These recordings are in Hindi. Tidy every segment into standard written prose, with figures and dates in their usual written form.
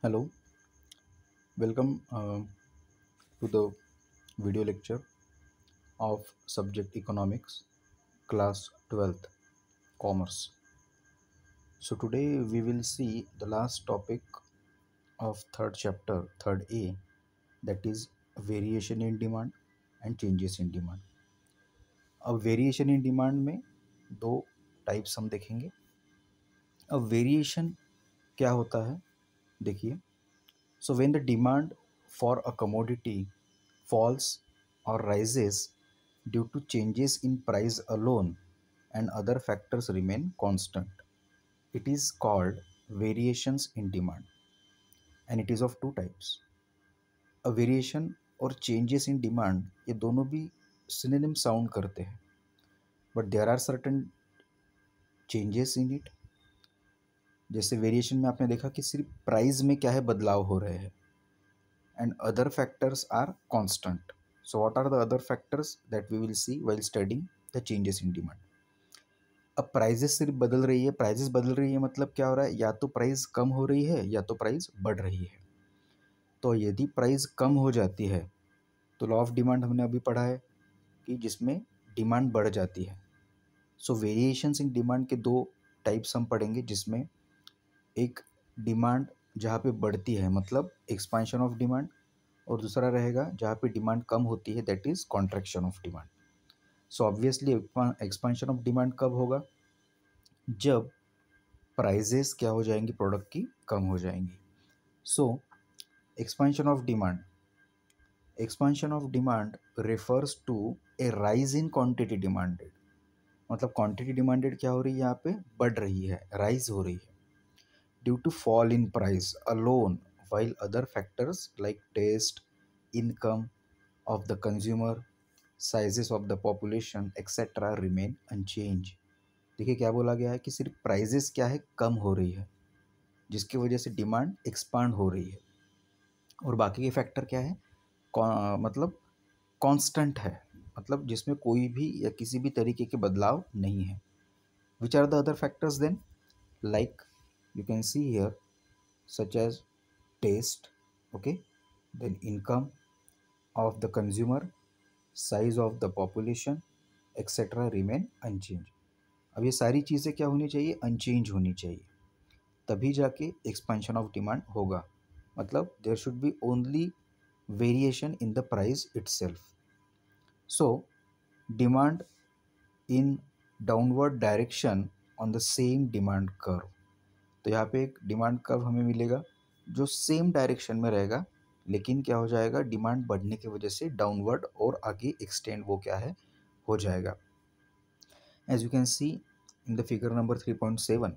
Hello, welcome to the video lecture of subject economics, class 12th, commerce. So today we will see the last topic of third chapter, third A, that is variation in demand and changes in demand. अब वेरिएशन इन डिमांड में दो टाइप्स हम देखेंगे. अब वेरिएशन क्या होता है देखिए. So when the demand for a commodity falls or rises due to changes in price alone and other factors remain constant, it is called variations in demand, and it is of two types. A variation और changes in demand ये दोनों भी synonym sound करते हैं, but there are certain changes in it. जैसे वेरिएशन में आपने देखा कि सिर्फ प्राइस में क्या है बदलाव हो रहे हैं, and other factors are constant. So what are the other factors that we will see while studying the changes in demand? अब प्राइजेस सिर्फ बदल रही है, प्राइजेस बदल रही है मतलब क्या हो रहा है, या तो प्राइस कम हो रही है या तो प्राइस बढ़ रही है. तो यदि प्राइस कम हो जाती है तो लॉ ऑफ डिमांड हमने अभी पढ़ा है कि जिसमें डिमांड बढ़ जाती है. सो वेरिएशंस इन डिमांड के दो टाइप्स हम पढ़ेंगे, जिसमें एक डिमांड जहाँ पे बढ़ती है मतलब एक्सपांशन ऑफ डिमांड, और दूसरा रहेगा जहाँ पे डिमांड कम होती है, that is contraction of demand. So obviously expansion of demand कब होगा, जब प्राइजेस क्या हो जाएंगी, प्रोडक्ट की कम हो जाएंगी. So expansion of demand refers to a rise in quantity demanded. मतलब क्वांटिटी डिमांडेड क्या हो रही है, यहाँ पे बढ़ रही है, राइज हो रही है, due to fall in price alone, while other factors like taste, income of the consumer, sizes of the population etc. remain unchanged. देखिए क्या बोला गया है कि सिर्फ प्राइजेस क्या है, कम हो रही है, जिसकी वजह से डिमांड एक्सपांड हो रही है, और बाकी के फैक्टर क्या है, मतलब कांस्टेंट है, मतलब जिसमें कोई भी या किसी भी तरीके के बदलाव नहीं है. Which are the other factors then, like you can see here such as taste, okay, then income of the consumer, size of the population etc. remain unchanged. अब ये सारी चीज़ें क्या होनी चाहिए, अनचेंज होनी चाहिए, तभी जाके एक्सपेंशन ऑफ डिमांड होगा. मतलब there should be only variation in the price itself. So demand in downward direction on the same demand curve. तो यहाँ पे एक डिमांड कर्व हमें मिलेगा जो सेम डायरेक्शन में रहेगा, लेकिन क्या हो जाएगा, डिमांड बढ़ने की वजह से डाउनवर्ड और आगे एक्सटेंड वो क्या है, हो जाएगा. As you can see in the figure number 3.7,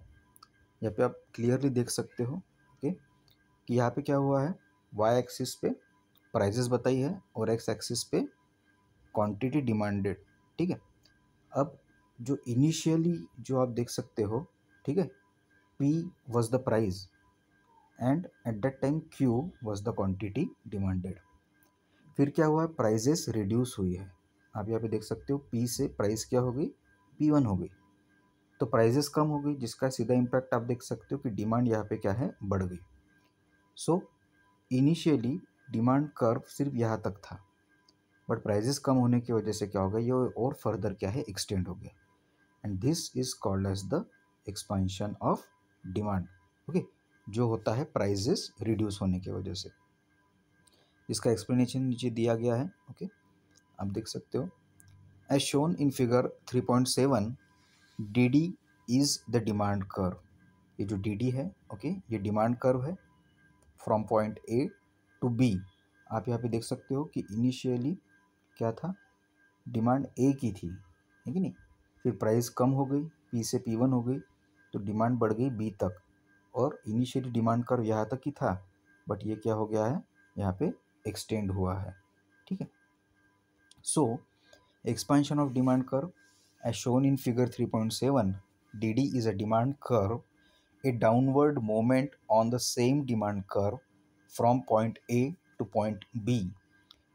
यहाँ पे आप क्लियरली देख सकते हो ओके कि यहाँ पे क्या हुआ है, वाई एक्सिस पे प्राइजेस बताई है और एक्स एक्सिस पे क्वांटिटी डिमांडेड. ठीक है. अब जो इनिशियली जो आप देख सकते हो, ठीक है, P was the price and at that time Q was the quantity demanded. फिर क्या हुआ, प्राइजेस रिड्यूस हुई है. आप यहाँ पे देख सकते हो P से प्राइस क्या हो गई, P1 हो गई, तो प्राइजेस कम हो गई, जिसका सीधा इम्पैक्ट आप देख सकते हो कि डिमांड यहाँ पे क्या है, बढ़ गई. सो इनिशियली डिमांड कर्व सिर्फ यहाँ तक था, बट प्राइजेस कम होने की वजह से क्या हो गया, ये और फर्दर क्या है, एक्सटेंड हो गया, and this is called as the expansion of demand. Okay, जो होता है प्राइजेस रिड्यूस होने की वजह से. इसका एक्सप्लेनेशन नीचे दिया गया है. ओके, आप देख सकते हो. As shown in figure 3.7, D D is the demand curve. ये जो डी डी है, ओके, ये डिमांड कर्व है from point A to B. आप यहाँ पे देख सकते हो कि इनिशियली क्या था, डिमांड ए की थी, है कि नहीं, फिर प्राइस कम हो गई, पी से P1 हो गई, तो डिमांड बढ़ गई बी तक, और इनिशियली डिमांड कर्व यहाँ तक ही था, बट ये क्या हो गया है, यहाँ पे एक्सटेंड हुआ है. ठीक है. So expansion of demand curve as shown in figure 3.7, D D is a demand curve, a downward movement on the same demand curve from point A to point B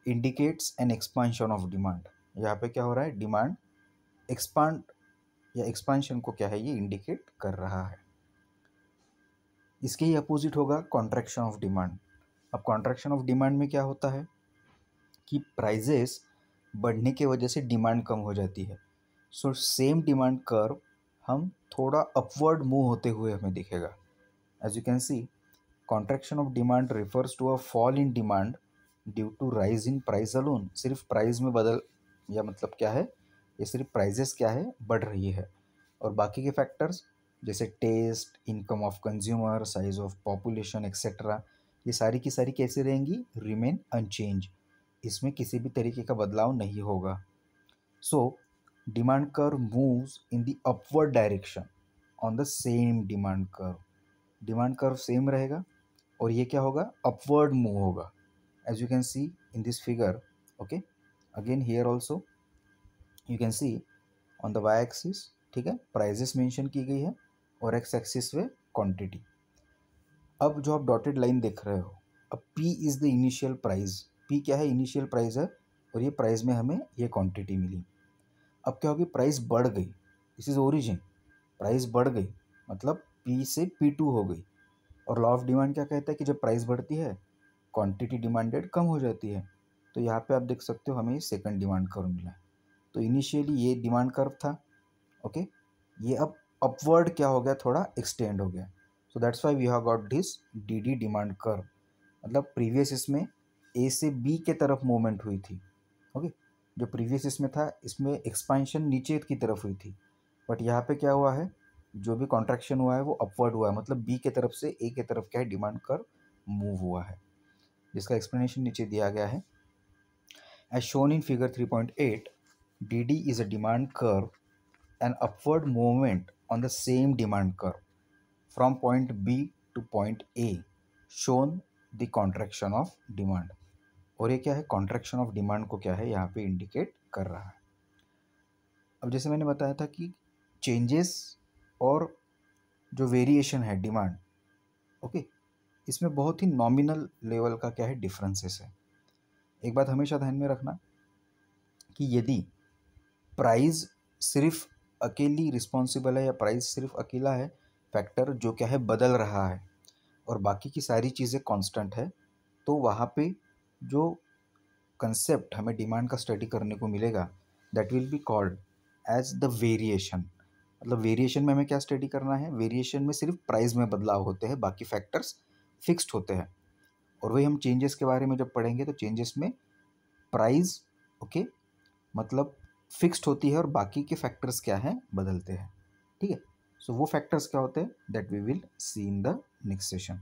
indicates an expansion of demand. यहाँ पे क्या हो रहा है, डिमांड एक्सपांड या एक्सपांशन को क्या है, ये इंडिकेट कर रहा है. इसके ही अपोजिट होगा कॉन्ट्रैक्शन ऑफ डिमांड। अब कॉन्ट्रैक्शन ऑफ डिमांड में क्या होता है कि प्राइजेस बढ़ने के वजह से डिमांड कम हो जाती है। सो सेम डिमांड कर्व हम थोड़ा अपवर्ड मूव होते हुए हमें दिखेगा। As you can see, contraction of demand refers to a fall in demand due to rise in price alone. सिर्फ प्राइस में बदल, या मतलब क्या है, ये सिर्फ प्राइजेस क्या है, बढ़ रही है, और बाकी के फैक्टर्स जैसे taste, income of consumer, size of population etcetera, ये सारी की सारी कैसे रहेंगी, रिमेन अनचेंज। इसमें किसी भी तरीके का बदलाव नहीं होगा। So demand curve moves in the upward direction on the same demand curve. Demand curve same रहेगा और ये क्या होगा, अपवर्ड मूव होगा, as you can see in this figure. Okay, again here also you can see on the Y axis, ठीक है, प्राइजेस मेंशन की गई है और एक्स एक्सिस पे क्वांटिटी। अब जो आप डॉटेड लाइन देख रहे हो, अब P is the initial price. P क्या है, इनिशियल प्राइस है, और ये प्राइस में हमें ये क्वांटिटी मिली। अब क्या होगी, प्राइस बढ़ गई, दिस इज ओरिजिन, प्राइस बढ़ गई मतलब P से P2 हो गई। और लॉ ऑफ डिमांड क्या कहता है कि जब प्राइस बढ़ती है क्वांटिटी डिमांडेड कम हो जाती है। तो यहाँ पे आप देख सकते हो हमें सेकंड डिमांड कर्व मिला है। तो इनिशियली ये डिमांड कर्व था, ओके, ये अब अपवर्ड क्या हो गया, थोड़ा एक्सटेंड हो गया। So that's why we have got this DD demand curve. मतलब प्रीवियस इसमें A से B के तरफ मूवमेंट हुई थी, ओके, जो प्रीवियस इसमें था इसमें एक्सपांशन नीचे की तरफ हुई थी, बट यहाँ पे क्या हुआ है, जो भी कॉन्ट्रैक्शन हुआ है वो अपवर्ड हुआ है, मतलब B के तरफ से A के तरफ क्या है, डिमांड कर्व मूव हुआ है, जिसका एक्सप्लेनेशन नीचे दिया गया है। As shown in figure 3.8, DD is a demand curve, an upward movement on the same demand curve from point B to point A, shown the contraction of demand। और ये क्या है, कॉन्ट्रैक्शन ऑफ डिमांड को क्या है यहाँ पे इंडिकेट कर रहा है। अब जैसे मैंने बताया था कि चेंजेस और जो वेरिएशन है डिमांड, ओके, इसमें बहुत ही नॉमिनल लेवल का क्या है, डिफरेंसेस है। एक बात हमेशा ध्यान में रखना कि यदि प्राइस सिर्फ अकेली रिस्पॉन्सिबल है, या प्राइस सिर्फ अकेला है फैक्टर जो क्या है बदल रहा है, और बाकी की सारी चीज़ें कांस्टेंट है, तो वहाँ पे जो कंसेप्ट हमें डिमांड का स्टडी करने को मिलेगा that will be called as the variation. मतलब वेरिएशन में हमें क्या स्टडी करना है, वेरिएशन में सिर्फ प्राइस में बदलाव होते हैं, बाकी फैक्टर्स फिक्स्ड होते हैं। और वही हम चेंजेस के बारे में जब पढ़ेंगे तो चेंजेस में प्राइस, ओके, मतलब फिक्स्ड होती है और बाकी के फैक्टर्स क्या हैं, बदलते हैं, ठीक है। सो वो फैक्टर्स क्या होते हैं that we will see in the next session.